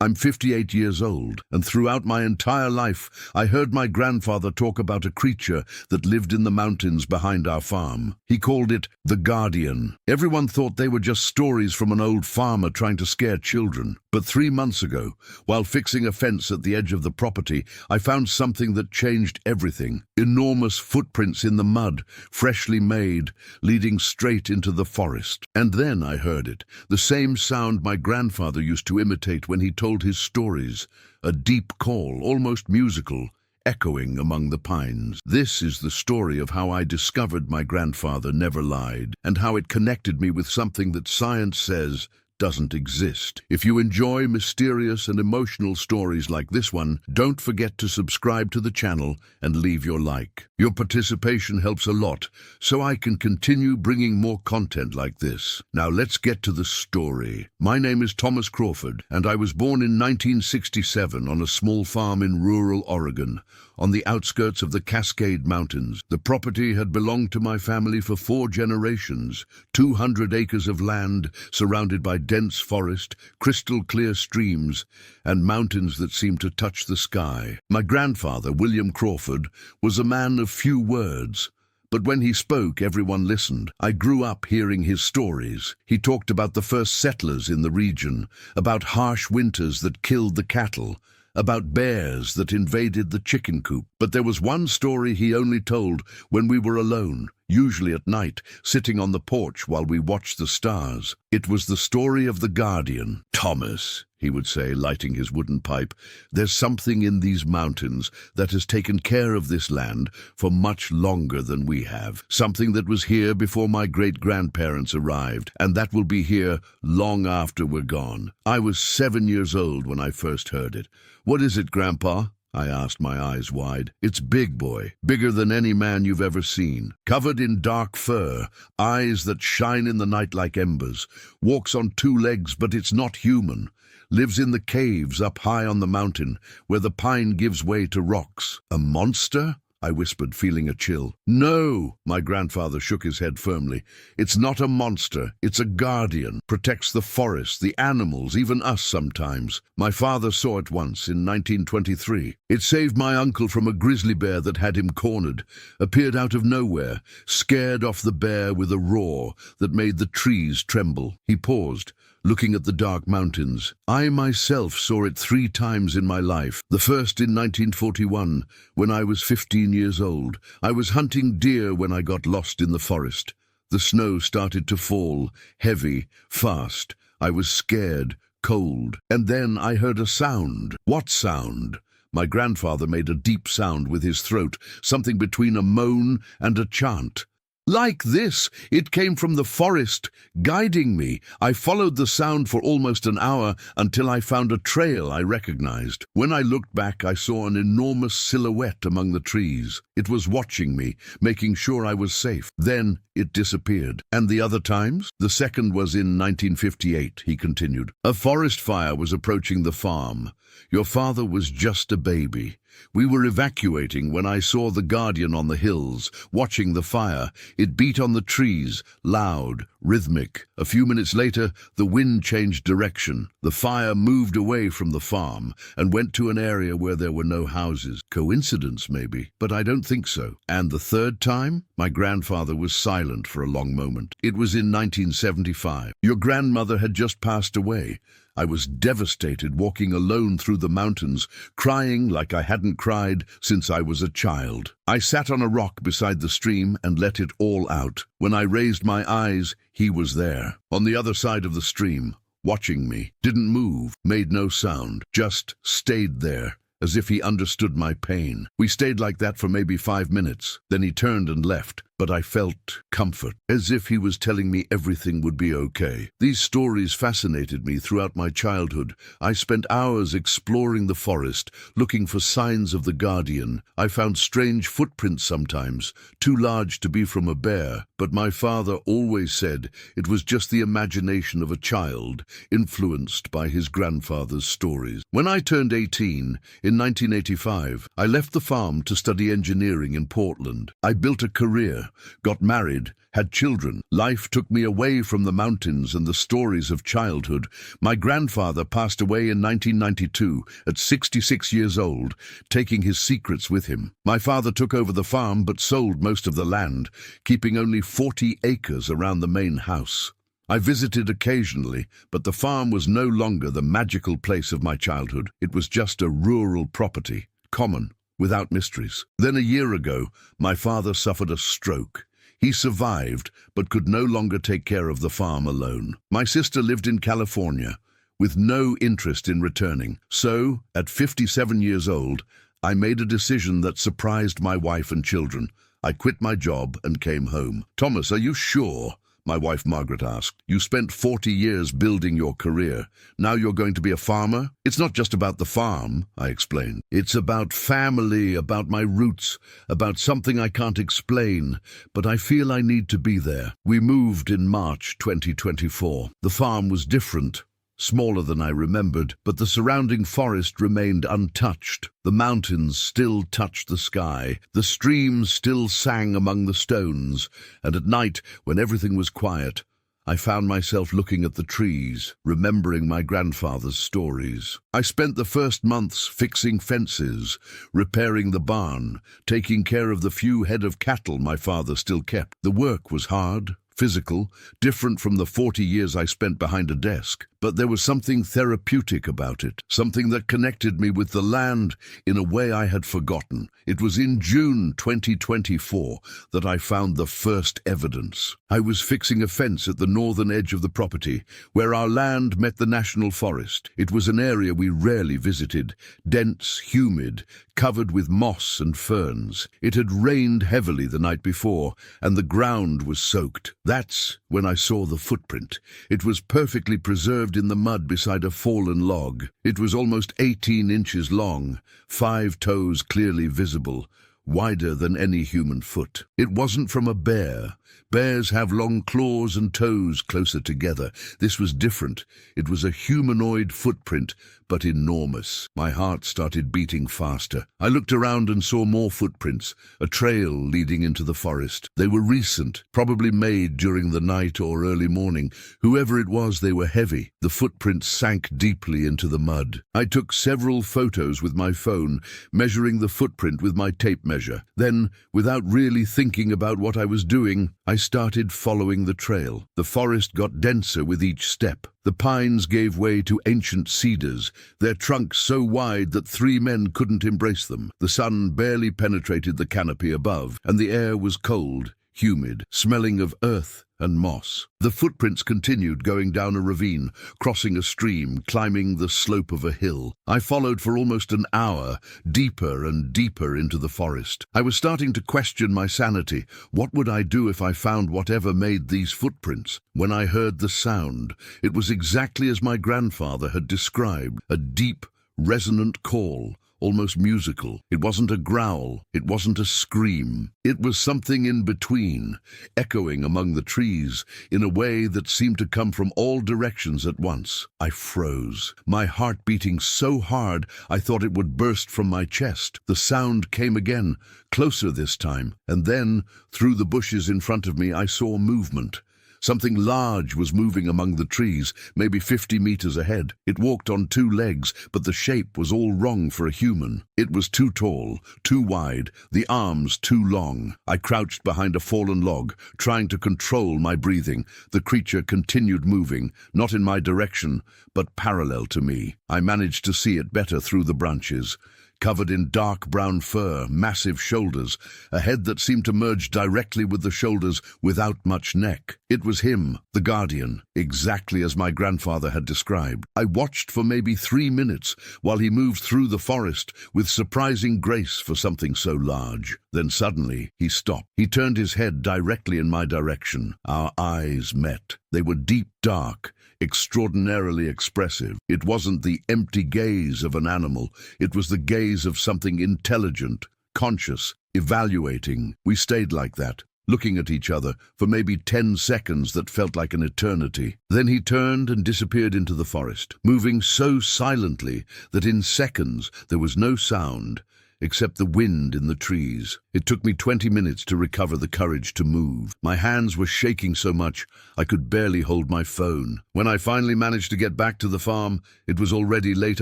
I'm 58 years old, and throughout my entire life, I heard my grandfather talk about a creature that lived in the mountains behind our farm. He called it the Guardian. Everyone thought they were just stories from an old farmer trying to scare children. But 3 months ago, while fixing a fence at the edge of the property, I found something that changed everything. Enormous footprints in the mud, freshly made, leading straight into the forest. And then I heard it, the same sound my grandfather used to imitate when he told his stories, a deep call, almost musical, echoing among the pines. This is the story of how I discovered my grandfather never lied, and how it connected me with something that science says doesn't exist. If you enjoy mysterious and emotional stories like this one, don't forget to subscribe to the channel and leave your like. Your participation helps a lot, so I can continue bringing more content like this. Now let's get to the story. My name is Thomas Crawford, and I was born in 1967 on a small farm in rural Oregon, on the outskirts of the Cascade Mountains. The property had belonged to my family for 4 generations, 200 acres of land surrounded by dense forest, crystal-clear streams, and mountains that seemed to touch the sky. My grandfather, William Crawford, was a man of few words, but when he spoke, everyone listened. I grew up hearing his stories. He talked about the first settlers in the region, about harsh winters that killed the cattle, about bears that invaded the chicken coop. But there was one story he only told when we were alone, usually at night, sitting on the porch while we watched the stars. It was the story of the Guardian. "Thomas," he would say, lighting his wooden pipe, "there's something in these mountains that has taken care of this land for much longer than we have. Something that was here before my great-grandparents arrived, and that will be here long after we're gone." I was 7 years old when I first heard it. "What is it, Grandpa?" I asked, my eyes wide. "It's big, boy. Bigger than any man you've ever seen. Covered in dark fur, eyes that shine in the night like embers. Walks on 2 legs, but it's not human. Lives in the caves up high on the mountain, where the pine gives way to rocks." "A monster?" I whispered, feeling a chill. "No," my grandfather shook his head firmly. "It's not a monster. It's a guardian. Protects the forest, the animals, even us sometimes. My father saw it once in 1923. It saved my uncle from a grizzly bear that had him cornered. Appeared out of nowhere, scared off the bear with a roar that made the trees tremble." He paused, looking at the dark mountains. "I myself saw it 3 times in my life. The first in 1941, when I was 15 years old. I was hunting deer when I got lost in the forest. The snow started to fall, heavy, fast. I was scared, cold. And then I heard a sound." "What sound?" My grandfather made a deep sound with his throat, something between a moan and a chant. "Like this, it came from the forest, guiding me. I followed the sound for almost an hour until I found a trail I recognized. When I looked back, I saw an enormous silhouette among the trees. It was watching me, making sure I was safe. Then it disappeared." "And the other times?" "The second was in 1958, he continued. "A forest fire was approaching the farm. Your father was just a baby. We were evacuating when I saw the Guardian on the hills, watching the fire. It beat on the trees, loud, rhythmic. A few minutes later, the wind changed direction. The fire moved away from the farm and went to an area where there were no houses. Coincidence, maybe, but I don't think so." "And the third time?" My grandfather was silent for a long moment. "It was in 1975. Your grandmother had just passed away. I was devastated, walking alone through the mountains, crying like I hadn't cried since I was a child. I sat on a rock beside the stream and let it all out. When I raised my eyes, he was there, on the other side of the stream, watching me. Didn't move, made no sound, just stayed there, as if he understood my pain. We stayed like that for maybe 5 minutes. Then he turned and left. But I felt comfort, as if he was telling me everything would be okay. These stories fascinated me throughout my childhood. I spent hours exploring the forest, looking for signs of the Guardian. I found strange footprints sometimes, too large to be from a bear, but my father always said it was just the imagination of a child, influenced by his grandfather's stories. When I turned 18, in 1985, I left the farm to study engineering in Portland. I built a career, got married, had children. Life took me away from the mountains and the stories of childhood. My grandfather passed away in 1992 at 66 years old, taking his secrets with him. My father took over the farm but sold most of the land, keeping only 40 acres around the main house. I visited occasionally, but the farm was no longer the magical place of my childhood. It was just a rural property, common, without mysteries. Then a year ago, my father suffered a stroke. He survived, but could no longer take care of the farm alone. My sister lived in California, with no interest in returning. So, at 57 years old, I made a decision that surprised my wife and children. I quit my job and came home. "Thomas, are you sure?" my wife Margaret asked. "You spent 40 years building your career. Now you're going to be a farmer?" "It's not just about the farm," I explained. "It's about family, about my roots, about something I can't explain, but I feel I need to be there." We moved in March 2024. The farm was different. Smaller than I remembered, but the surrounding forest remained untouched. The mountains still touched the sky, the streams still sang among the stones, and at night, when everything was quiet, I found myself looking at the trees, remembering my grandfather's stories. I spent the first months fixing fences, repairing the barn, taking care of the few head of cattle my father still kept. The work was hard, physical, different from the 40 years I spent behind a desk. But there was something therapeutic about it, something that connected me with the land in a way I had forgotten. It was in June 2024 that I found the first evidence. I was fixing a fence at the northern edge of the property, where our land met the national forest. It was an area we rarely visited, dense, humid, covered with moss and ferns. It had rained heavily the night before, and the ground was soaked. That's when I saw the footprint. It was perfectly preserved in the mud beside a fallen log. It was almost 18 inches long, 5 toes clearly visible, wider than any human foot. It wasn't from a bear. Bears have long claws and toes closer together. This was different. It was a humanoid footprint, but enormous. My heart started beating faster. I looked around and saw more footprints, a trail leading into the forest. They were recent, probably made during the night or early morning. Whoever it was, they were heavy. The footprints sank deeply into the mud. I took several photos with my phone, measuring the footprint with my tape measure. Then, without really thinking about what I was doing, I started following the trail. The forest got denser with each step. The pines gave way to ancient cedars, their trunks so wide that 3 men couldn't embrace them. The sun barely penetrated the canopy above, and the air was cold, humid, smelling of earth and moss. The footprints continued, going down a ravine, crossing a stream, climbing the slope of a hill. I followed for almost an hour, deeper and deeper into the forest. I was starting to question my sanity. What would I do if I found whatever made these footprints? When I heard the sound, it was exactly as my grandfather had described, a deep, resonant call, almost musical. It wasn't a growl, it wasn't a scream. It was something in between, echoing among the trees in a way that seemed to come from all directions at once. I froze, my heart beating so hard I thought it would burst from my chest. The sound came again, closer this time, and then, through the bushes in front of me, I saw movement. Something large was moving among the trees, maybe 50 meters ahead. It walked on 2 legs, but the shape was all wrong for a human. It was too tall, too wide, the arms too long. I crouched behind a fallen log, trying to control my breathing. The creature continued moving, not in my direction, but parallel to me. I managed to see it better through the branches. Covered in dark brown fur, massive shoulders, a head that seemed to merge directly with the shoulders without much neck. It was him, the guardian, exactly as my grandfather had described. I watched for maybe 3 minutes while he moved through the forest with surprising grace for something so large. Then suddenly he stopped. He turned his head directly in my direction. Our eyes met. They were deep, dark, extraordinarily expressive. It wasn't the empty gaze of an animal. It was the gaze of something intelligent, conscious, evaluating. We stayed like that, looking at each other for maybe 10 seconds that felt like an eternity. Then he turned and disappeared into the forest, moving so silently that in seconds there was no sound, except the wind in the trees. It took me 20 minutes to recover the courage to move. My hands were shaking so much I could barely hold my phone. When I finally managed to get back to the farm, it was already late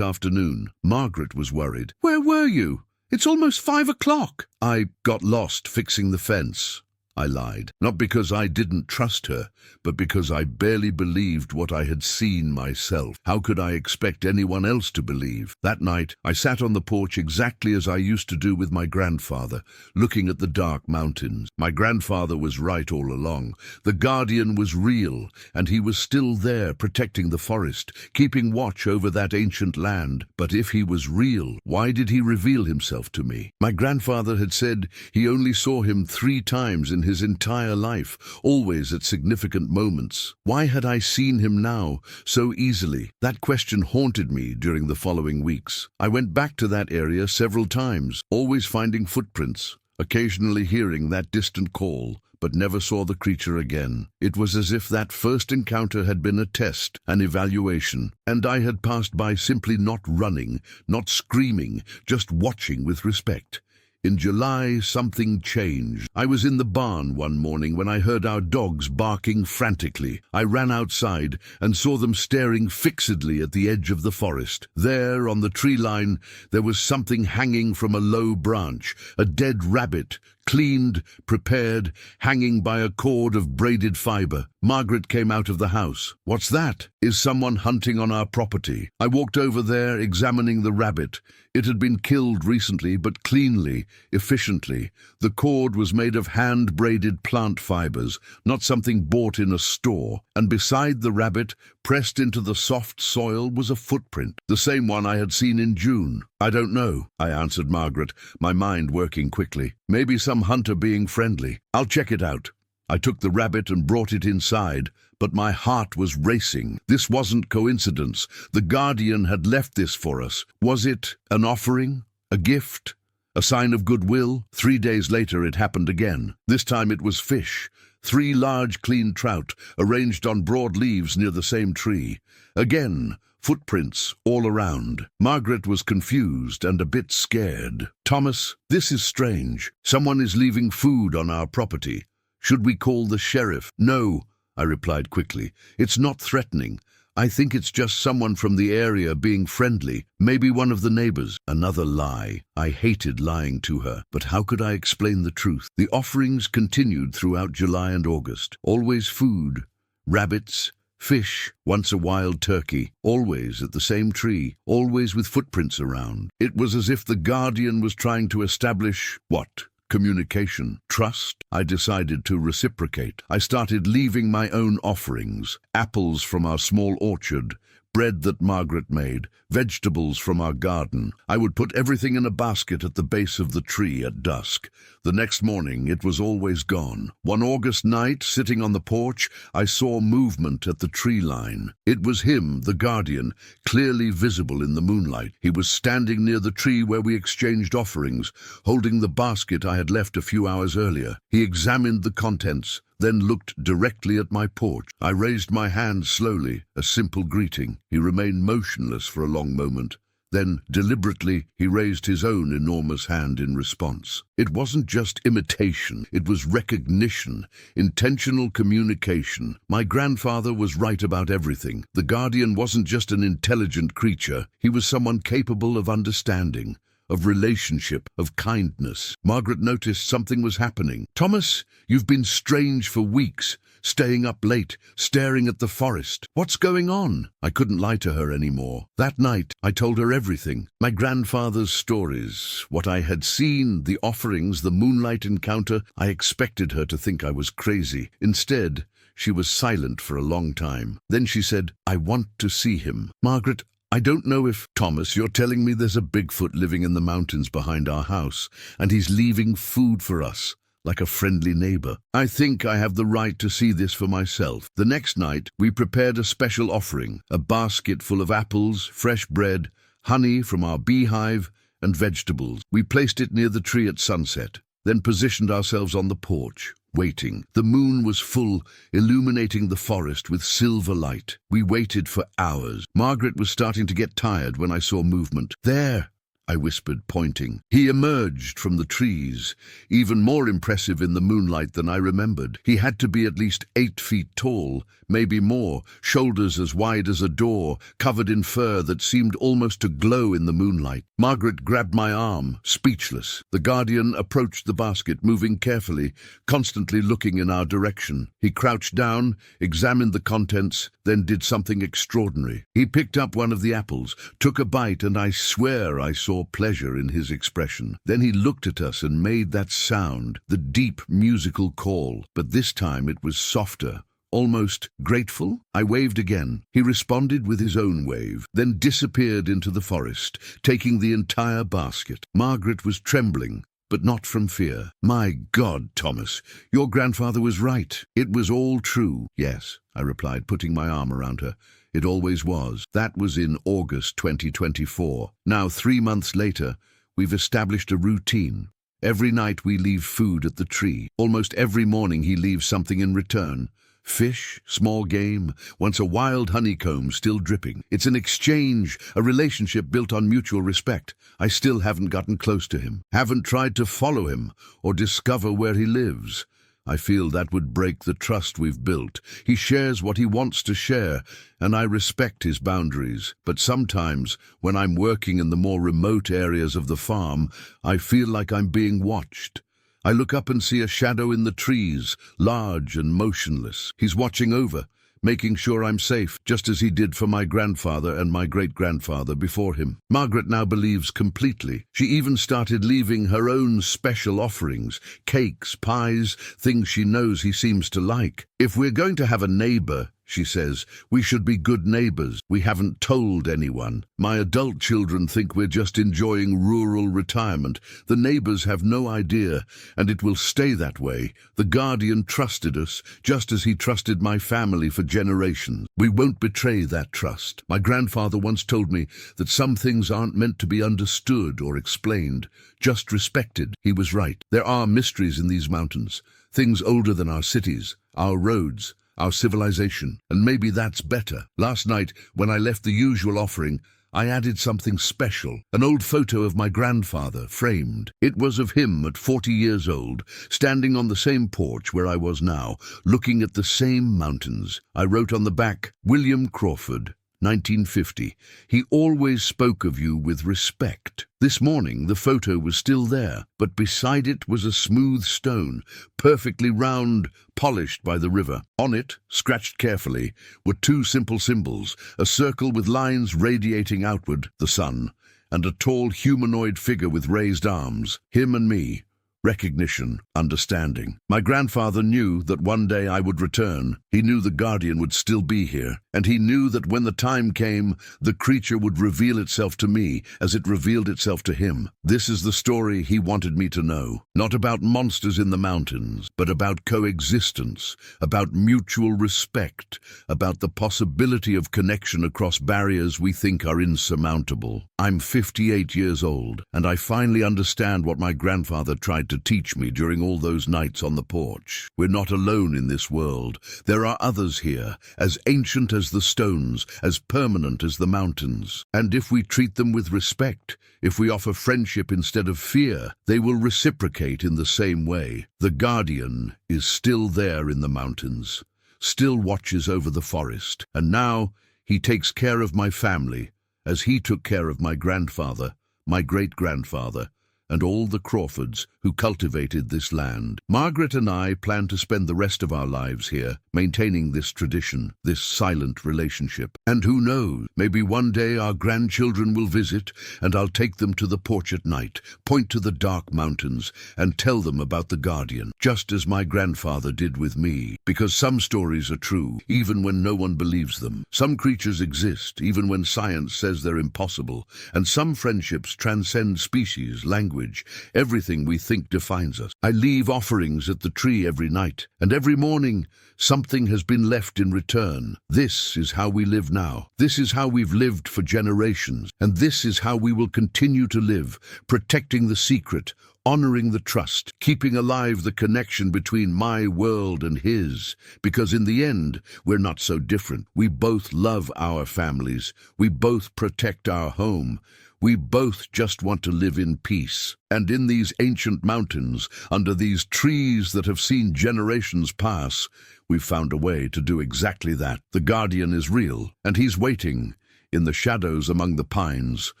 afternoon. Margaret was worried. "Where were you? It's almost 5 o'clock. "I got lost fixing the fence," I lied. Not because I didn't trust her, but because I barely believed what I had seen myself. How could I expect anyone else to believe? That night, I sat on the porch exactly as I used to do with my grandfather, looking at the dark mountains. My grandfather was right all along. The Guardian was real, and he was still there, protecting the forest, keeping watch over that ancient land. But if he was real, why did he reveal himself to me? My grandfather had said he only saw him 3 times in his entire life, always at significant moments. Why had I seen him now so easily? That question haunted me during the following weeks. I went back to that area several times, always finding footprints, occasionally hearing that distant call, but never saw the creature again. It was as if that first encounter had been a test, an evaluation, and I had passed by simply not running, not screaming, just watching with respect. In July, something changed. I was in the barn one morning when I heard our dogs barking frantically. I ran outside and saw them staring fixedly at the edge of the forest. There, on the tree line, there was something hanging from a low branch, a dead rabbit, cleaned, prepared, hanging by a cord of braided fiber. Margaret came out of the house. "What's that? Is someone hunting on our property?" I walked over there, examining the rabbit. It had been killed recently, but cleanly, efficiently. The cord was made of hand-braided plant fibers, not something bought in a store. And beside the rabbit, pressed into the soft soil, was a footprint, the same one I had seen in June. "I don't know," I answered Margaret, my mind working quickly. "Maybe some hunter being friendly. I'll check it out." I took the rabbit and brought it inside, but my heart was racing. This wasn't coincidence. The Guardian had left this for us. Was it an offering? A gift? A sign of goodwill? 3 days later it happened again. This time it was fish. 3 large clean trout, arranged on broad leaves near the same tree. Again, footprints all around. Margaret was confused and a bit scared. "Thomas, this is strange. Someone is leaving food on our property. Should we call the sheriff?" "No," I replied quickly. "It's not threatening. I think it's just someone from the area being friendly. Maybe one of the neighbors." Another lie. I hated lying to her, but how could I explain the truth? The offerings continued throughout July and August. Always food, rabbits, fish, once a wild turkey, always at the same tree, always with footprints around. It was as if the Guardian was trying to establish what? Communication, trust. I decided to reciprocate. I started leaving my own offerings, apples from our small orchard, bread that Margaret made, vegetables from our garden. I would put everything in a basket at the base of the tree at dusk. The next morning, it was always gone. One August night, sitting on the porch, I saw movement at the tree line. It was him, the Guardian, clearly visible in the moonlight. He was standing near the tree where we exchanged offerings, holding the basket I had left a few hours earlier. He examined the contents, then looked directly at my porch. I raised my hand slowly, a simple greeting. He remained motionless for a long moment. Then, deliberately, he raised his own enormous hand in response. It wasn't just imitation, it was recognition, intentional communication. My grandfather was right about everything. The Guardian wasn't just an intelligent creature, he was someone capable of understanding, of relationship, of kindness. Margaret noticed something was happening. "Thomas, you've been strange for weeks, staying up late, staring at the forest. What's going on?" I couldn't lie to her anymore. That night, I told her everything. My grandfather's stories, what I had seen, the offerings, the moonlight encounter. I expected her to think I was crazy. Instead, she was silent for a long time. Then she said, "I want to see him." "Margaret, I don't know if—" "Thomas, you're telling me there's a Bigfoot living in the mountains behind our house, and he's leaving food for us, like a friendly neighbor. I think I have the right to see this for myself." The next night, we prepared a special offering, a basket full of apples, fresh bread, honey from our beehive, and vegetables. We placed it near the tree at sunset, then positioned ourselves on the porch, waiting. The moon was full, illuminating the forest with silver light. We waited for hours. Margaret was starting to get tired when I saw movement. "There," I whispered, pointing. He emerged from the trees, even more impressive in the moonlight than I remembered. He had to be at least 8 feet tall, maybe more, shoulders as wide as a door, covered in fur that seemed almost to glow in the moonlight. Margaret grabbed my arm, speechless. The guardian approached the basket, moving carefully, constantly looking in our direction. He crouched down, examined the contents, then did something extraordinary. He picked up one of the apples, took a bite, and I swear I saw pleasure in his expression. Then he looked at us and made that sound, the deep musical call, but this time it was softer, almost grateful. I waved again. He responded with his own wave, then disappeared into the forest, taking the entire basket. Margaret was trembling, but not from fear. My God, Thomas, your grandfather was right. It was all true. Yes, I replied, putting my arm around her. It always was. That was in August 2024. Now, 3 months later, we've established a routine. Every night we leave food at the tree. Almost every morning he leaves something in return. Fish, small game, once a wild honeycomb still dripping. It's an exchange, a relationship built on mutual respect. I still haven't gotten close to him, haven't tried to follow him or discover where he lives. I feel that would break the trust we've built. He shares what he wants to share, and I respect his boundaries. But sometimes, when I'm working in the more remote areas of the farm, I feel like I'm being watched. I look up and see a shadow in the trees, large and motionless. He's watching over, making sure I'm safe, just as he did for my grandfather and my great-grandfather before him. Margaret now believes completely. She even started leaving her own special offerings, cakes, pies, things she knows he seems to like. If we're going to have a neighbor, she says, we should be good neighbors. We haven't told anyone. My adult children think we're just enjoying rural retirement. The neighbors have no idea, and it will stay that way. The guardian trusted us, just as he trusted my family for generations. We won't betray that trust. My grandfather once told me that some things aren't meant to be understood or explained, just respected. He was right. There are mysteries in these mountains, things older than our cities, our roads, our civilization, and maybe that's better. Last night, when I left the usual offering, I added something special, an old photo of my grandfather, framed. It was of him at 40 years old, standing on the same porch where I was now, looking at the same mountains. I wrote on the back, William Crawford, 1950. He always spoke of you with respect. This morning, the photo was still there, but beside it was a smooth stone, perfectly round, polished by the river. On it, scratched carefully, were 2 simple symbols, a circle with lines radiating outward, the sun, and a tall humanoid figure with raised arms, him and me. Recognition, understanding. My grandfather knew that one day I would return. He knew the guardian would still be here, and he knew that when the time came, the creature would reveal itself to me as it revealed itself to him. This is the story he wanted me to know. Not about monsters in the mountains, but about coexistence, about mutual respect, about the possibility of connection across barriers we think are insurmountable. I'm 58 years old, and I finally understand what my grandfather tried to teach me during all those nights on the porch. We're not alone in this world. There are others here, as ancient as the stones, as permanent as the mountains. And if we treat them with respect, if we offer friendship instead of fear, they will reciprocate in the same way. The guardian is still there in the mountains, still watches over the forest, and now he takes care of my family, as he took care of my grandfather, my great-grandfather, and all the Crawfords who cultivated this land. Margaret and I plan to spend the rest of our lives here, maintaining this tradition, this silent relationship. And who knows, maybe one day our grandchildren will visit, and I'll take them to the porch at night, point to the dark mountains, and tell them about the guardian, just as my grandfather did with me. Because some stories are true, even when no one believes them. Some creatures exist, even when science says they're impossible, and some friendships transcend species, language, everything we think defines us. I leave offerings at the tree every night, and every morning something has been left in return. This is how we live now. This is how we've lived for generations, and this is how we will continue to live, protecting the secret, honoring the trust, keeping alive the connection between my world and his, because in the end, we're not so different. We both love our families. We both protect our home. We both just want to live in peace. And in these ancient mountains, under these trees that have seen generations pass, we've found a way to do exactly that. The Guardian is real, and he's waiting in the shadows among the pines,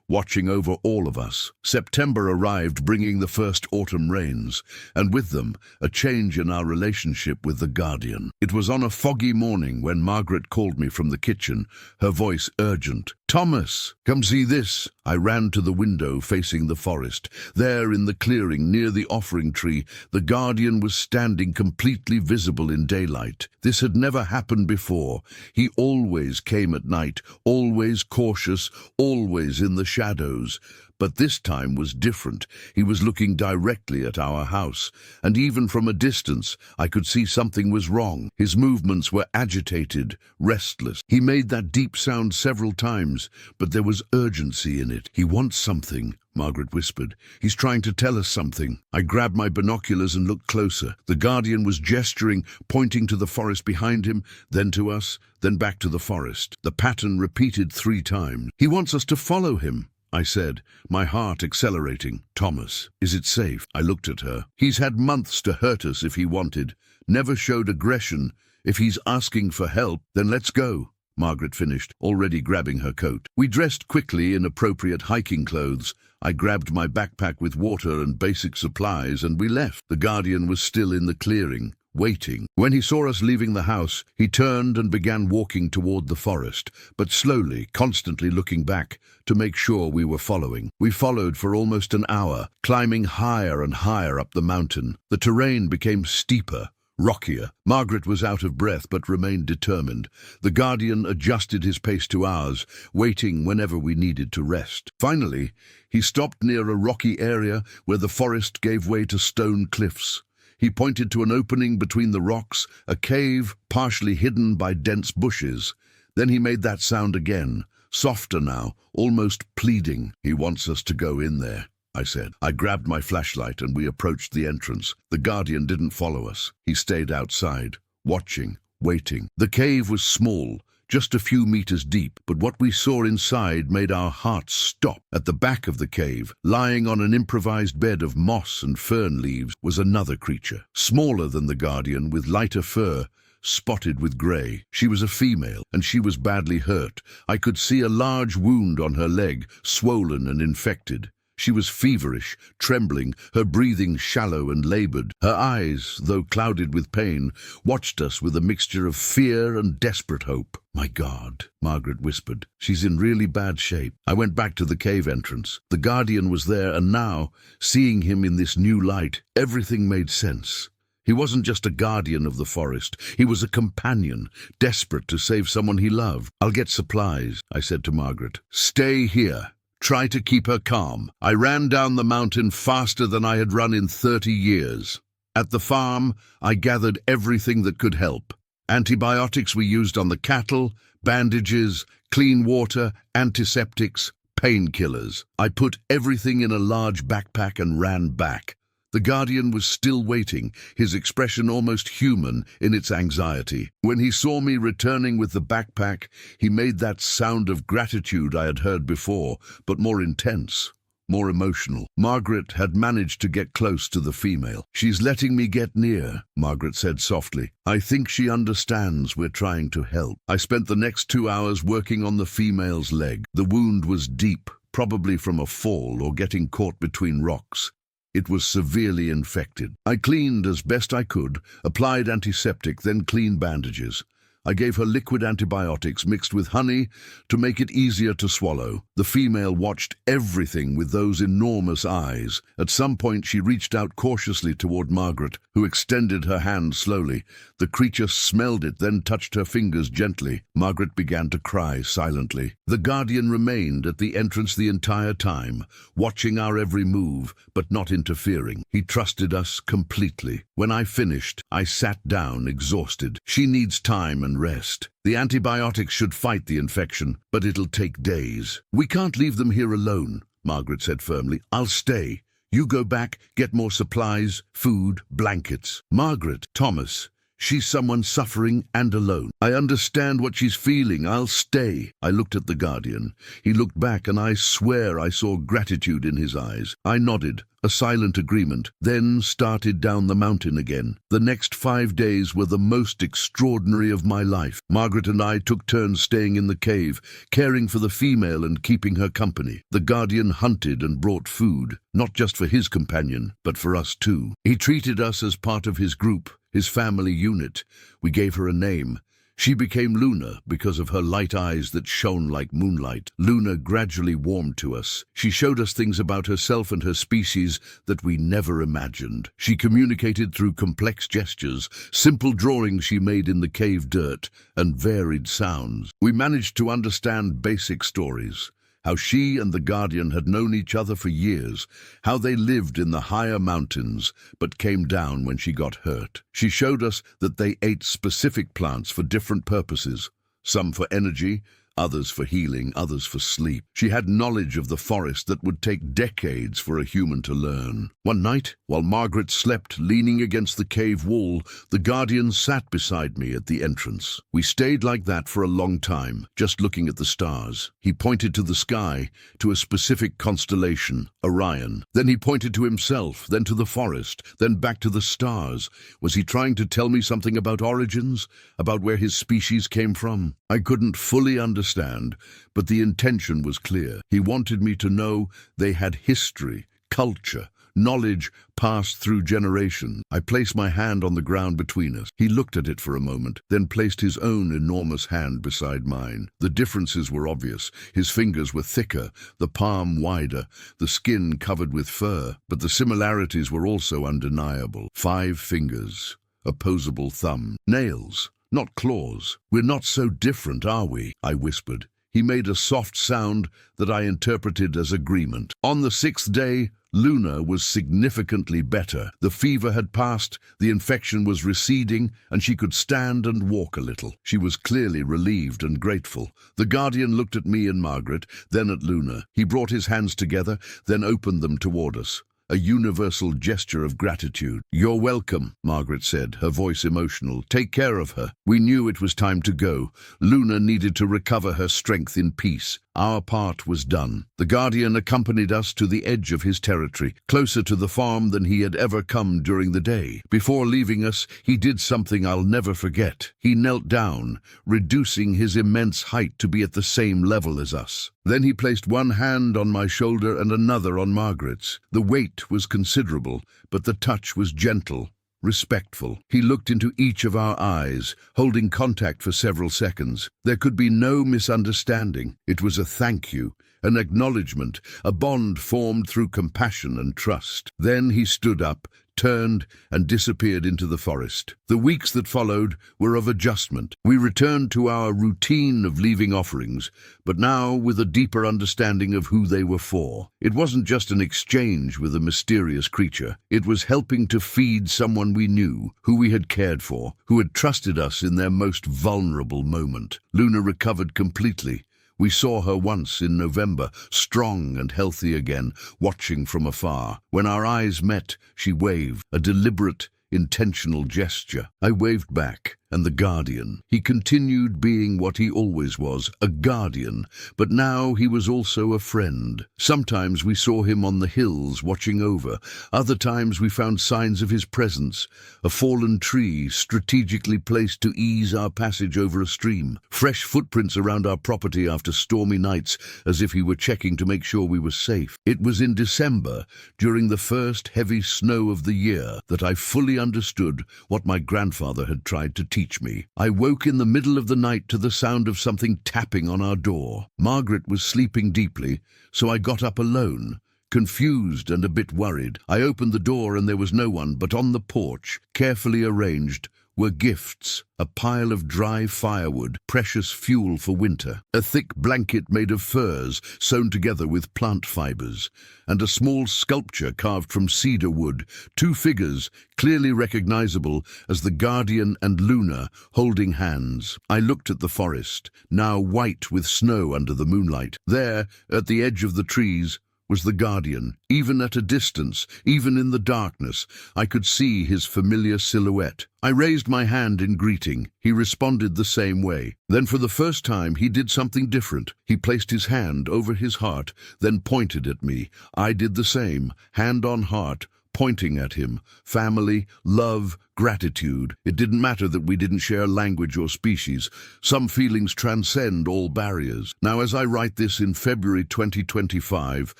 watching over all of us. September arrived, bringing the first autumn rains, and with them, a change in our relationship with the Guardian. It was on a foggy morning when Margaret called me from the kitchen, her voice urgent. "Thomas, come see this." I ran to the window facing the forest. There in the clearing near the offering tree, the Guardian was standing completely visible in daylight. This had never happened before. He always came at night, always cautious, always in the shadows. But this time was different. He was looking directly at our house, and even from a distance I could see something was wrong. His movements were agitated, restless. He made that deep sound several times, but there was urgency in it. "He wants something," Margaret whispered. "He's trying to tell us something." I grabbed my binoculars and looked closer. The Guardian was gesturing, pointing to the forest behind him, then to us, then back to the forest. The pattern repeated 3 times. "He wants us to follow him," I said, my heart accelerating. "Thomas, is it safe?" I looked at her. "He's had months to hurt us if he wanted. Never showed aggression. If he's asking for help, then let's go," Margaret finished, already grabbing her coat. We dressed quickly in appropriate hiking clothes. I grabbed my backpack with water and basic supplies, and we left. The Guardian was still in the clearing, waiting. When he saw us leaving the house, he turned and began walking toward the forest, but slowly, constantly looking back to make sure we were following. We followed for almost an hour, climbing higher and higher up the mountain. The terrain became steeper, rockier. Margaret was out of breath but remained determined. The Guardian adjusted his pace to ours, waiting whenever we needed to rest. Finally, he stopped near a rocky area where the forest gave way to stone cliffs. He pointed to an opening between the rocks, a cave partially hidden by dense bushes. Then he made that sound again, softer now, almost pleading. "He wants us to go in there," I said. I grabbed my flashlight and we approached the entrance. The Guardian didn't follow us. He stayed outside, watching, waiting. The cave was small, just a few meters deep, but what we saw inside made our hearts stop. At the back of the cave, lying on an improvised bed of moss and fern leaves, was another creature, smaller than the Guardian, with lighter fur, spotted with grey. She was a female, and she was badly hurt. I could see a large wound on her leg, swollen and infected. She was feverish, trembling, her breathing shallow and labored. Her eyes, though clouded with pain, watched us with a mixture of fear and desperate hope. "My God," Margaret whispered. "She's in really bad shape." I went back to the cave entrance. The Guardian was there, and now, seeing him in this new light, everything made sense. He wasn't just a guardian of the forest. He was a companion, desperate to save someone he loved. "I'll get supplies," I said to Margaret. "Stay here. Try to keep her calm." I ran down the mountain faster than I had run in 30 years. At the farm, I gathered everything that could help. Antibiotics we used on the cattle, bandages, clean water, antiseptics, painkillers. I put everything in a large backpack and ran back. The Guardian was still waiting, his expression almost human in its anxiety. When he saw me returning with the backpack, he made that sound of gratitude I had heard before, but more intense, more emotional. Margaret had managed to get close to the female. "She's letting me get near," Margaret said softly. "I think she understands we're trying to help." I spent the next 2 hours working on the female's leg. The wound was deep, probably from a fall or getting caught between rocks. It was severely infected. I cleaned as best I could, applied antiseptic, then clean bandages. I gave her liquid antibiotics mixed with honey to make it easier to swallow. The female watched everything with those enormous eyes. At some point she reached out cautiously toward Margaret, who extended her hand slowly. The creature smelled it, then touched her fingers gently. Margaret began to cry silently. The Guardian remained at the entrance the entire time, watching our every move, but not interfering. He trusted us completely. When I finished, I sat down, exhausted. "She needs time and rest. The antibiotics should fight the infection, but it'll take days." "We can't leave them here alone," Margaret said firmly. "I'll stay. You go back, get more supplies, food, blankets." "Margaret, Thomas, She's someone suffering and alone. I understand what she's feeling. I'll stay. I looked at the Guardian. He looked back, and I swear I saw gratitude in his eyes. I nodded, a silent agreement, then started down the mountain again. The next 5 days were the most extraordinary of my life. Margaret and I took turns staying in the cave, caring for the female and keeping her company. The Guardian hunted and brought food, not just for his companion, but for us too. He treated us as part of his group, his family unit. We gave her a name. She became Luna because of her light eyes that shone like moonlight. Luna gradually warmed to us. She showed us things about herself and her species that we never imagined. She communicated through complex gestures, simple drawings she made in the cave dirt, and varied sounds. We managed to understand basic stories. How she and the Guardian had known each other for years, how they lived in the higher mountains but came down when she got hurt. She showed us that they ate specific plants for different purposes, some for energy, others for healing, others for sleep. She had knowledge of the forest that would take decades for a human to learn. One night, while Margaret slept leaning against the cave wall, the Guardian sat beside me at the entrance. We stayed like that for a long time, just looking at the stars. He pointed to the sky, to a specific constellation, Orion. Then he pointed to himself, then to the forest, then back to the stars. Was he trying to tell me something about origins, about where his species came from? I couldn't fully understand, but the intention was clear. He wanted me to know they had history, culture, knowledge passed through generations. I placed my hand on the ground between us. He looked at it for a moment, then placed his own enormous hand beside mine. The differences were obvious. His fingers were thicker, the palm wider, the skin covered with fur, but the similarities were also undeniable. 5 fingers, opposable thumb, nails, not claws. We're not so different, are we? I whispered. He made a soft sound that I interpreted as agreement. On the 6th day, Luna was significantly better. The fever had passed, the infection was receding, and she could stand and walk a little. She was clearly relieved and grateful. The Guardian looked at me and Margaret, then at Luna. He brought his hands together, then opened them toward us. A universal gesture of gratitude. "You're welcome," Margaret said, her voice emotional. "Take care of her." We knew it was time to go. Luna needed to recover her strength in peace. Our part was done. The Guardian accompanied us to the edge of his territory, closer to the farm than he had ever come during the day. Before leaving us, he did something I'll never forget. He knelt down, reducing his immense height to be at the same level as us. Then he placed one hand on my shoulder and another on Margaret's. The weight was considerable, but the touch was gentle, respectful. He looked into each of our eyes, holding contact for several seconds. There could be no misunderstanding. It was a thank you, an acknowledgement, a bond formed through compassion and trust. Then he stood up, turned, and disappeared into the forest. The weeks that followed were of adjustment. We returned to our routine of leaving offerings, but now with a deeper understanding of who they were for. It wasn't just an exchange with a mysterious creature. It was helping to feed someone we knew, who we had cared for, who had trusted us in their most vulnerable moment. Luna recovered completely. We saw her once in November, strong and healthy again, watching from afar. When our eyes met, she waved, a deliberate, intentional gesture. I waved back, and the Guardian. He continued being what he always was, a guardian, but now he was also a friend. Sometimes we saw him on the hills watching over. Other times we found signs of his presence, a fallen tree strategically placed to ease our passage over a stream, fresh footprints around our property after stormy nights, as if he were checking to make sure we were safe. It was in December, during the first heavy snow of the year, that I fully understood what my grandfather had tried to teach me. I woke in the middle of the night to the sound of something tapping on our door. Margaret was sleeping deeply, so I got up alone, confused and a bit worried. I opened the door and there was no one, but on the porch, carefully arranged, were gifts, a pile of dry firewood, precious fuel for winter, a thick blanket made of furs sewn together with plant fibers, and a small sculpture carved from cedar wood, 2 figures clearly recognizable as the Guardian and Luna holding hands. I looked at the forest, now white with snow under the moonlight. There, at the edge of the trees, was the guardian. Even at a distance, even in the darkness, I could see his familiar silhouette. I raised my hand in greeting. He responded the same way. Then for the first time, he did something different. He placed his hand over his heart, then pointed at me. I did the same, hand on heart, pointing at him. Family, love, gratitude. It didn't matter that we didn't share language or species. Some feelings transcend all barriers. Now, as I write this in February 2025,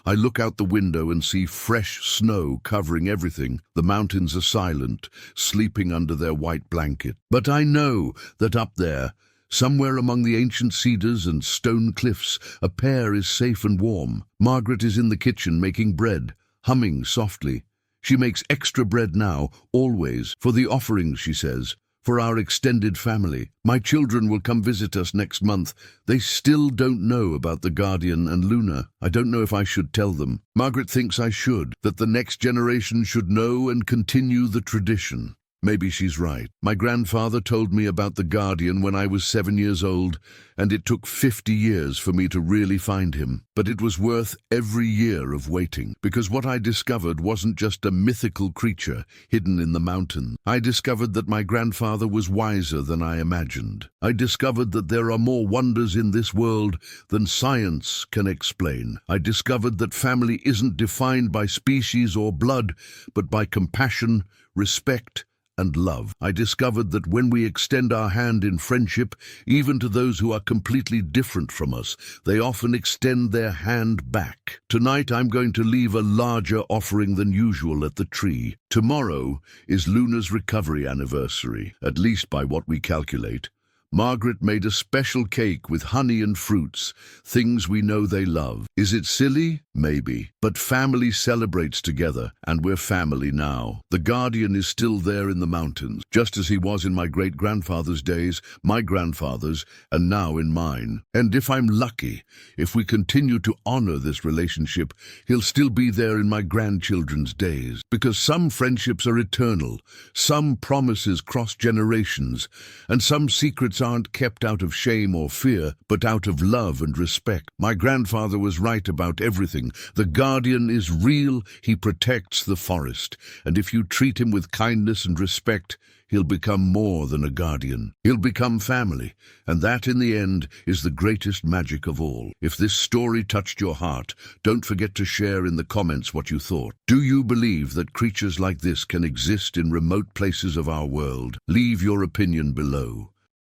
I look out the window and see fresh snow covering everything. The mountains are silent, sleeping under their white blanket. But I know that up there, somewhere among the ancient cedars and stone cliffs, a pair is safe and warm. Margaret is in the kitchen making bread, humming softly. She makes extra bread now, always, for the offerings, she says, for our extended family. My children will come visit us next month. They still don't know about the Guardian and Luna. I don't know if I should tell them. Margaret thinks I should, that the next generation should know and continue the tradition. Maybe she's right. My grandfather told me about the Guardian when I was 7 years old, and it took 50 years for me to really find him. But it was worth every year of waiting, because what I discovered wasn't just a mythical creature hidden in the mountain. I discovered that my grandfather was wiser than I imagined. I discovered that there are more wonders in this world than science can explain. I discovered that family isn't defined by species or blood, but by compassion, respect, and love. I discovered that when we extend our hand in friendship, even to those who are completely different from us, they often extend their hand back. Tonight I'm going to leave a larger offering than usual at the tree. Tomorrow is Luna's recovery anniversary, at least by what we calculate. Margaret made a special cake with honey and fruits, things we know they love. Is it silly? Maybe. But family celebrates together, and we're family now. The Guardian is still there in the mountains, just as he was in my great-grandfather's days, my grandfather's, and now in mine. And if I'm lucky, if we continue to honor this relationship, he'll still be there in my grandchildren's days. Because some friendships are eternal, some promises cross generations, and some secrets aren't kept out of shame or fear, but out of love and respect. My grandfather was right about everything. The Guardian is real, he protects the forest, and if you treat him with kindness and respect, he'll become more than a guardian. He'll become family, and that, in the end, is the greatest magic of all. If this story touched your heart, don't forget to share in the comments what you thought. Do you believe that creatures like this can exist in remote places of our world? Leave your opinion below.